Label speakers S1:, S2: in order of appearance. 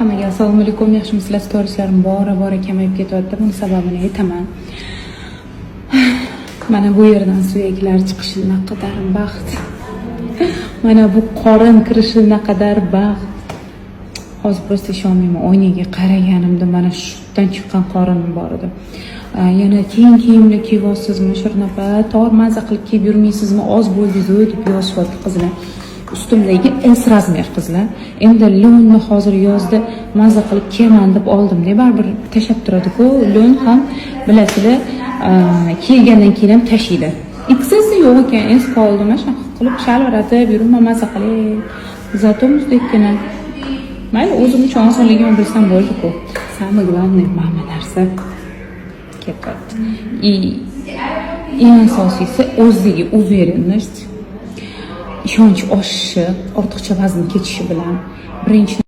S1: Hammaga assalomu alaykum, yaxshimisizlar? Storishlarim bora kamayib ketyapti. Buning sababini aytaman. Mana bu yerdan suyaklar chiqishi naqadar baxt. Mana bu qorin kirishi naqadar baxt. Hozir prosta ishonmayman. Oynaga qaraganimda mana shundan chiqqan qorinim bor edi. Yana keng kiyimli kiyibyapsizmi, Shirnopa? Tor maza qilib kiyib yurmaysizmi? Oz bo'ldi-ku deb yozyapti qizlar. Ustimdagi S razmer qizlar. Endi lo'nni hozir yozda maza qilib kiyaman deb oldim-da, baribir tashab turadi-ku. Lo'n ham bilasizlar, kiygandan keyin ham tashiydi. XS yo'q ekan, S qoldi. Mana shunaqa qilib shalviratib yuribman, maza qilib. Zato muzdekkina. Mayli, o'zim uchun osonligini bilsam bo'ldi-ku. Samый главный mana narsa ketyapti. Eng asosiysi o'ziga uverenность, ishonch oshishi, ortiqcha vazn ketishi bilan birinchi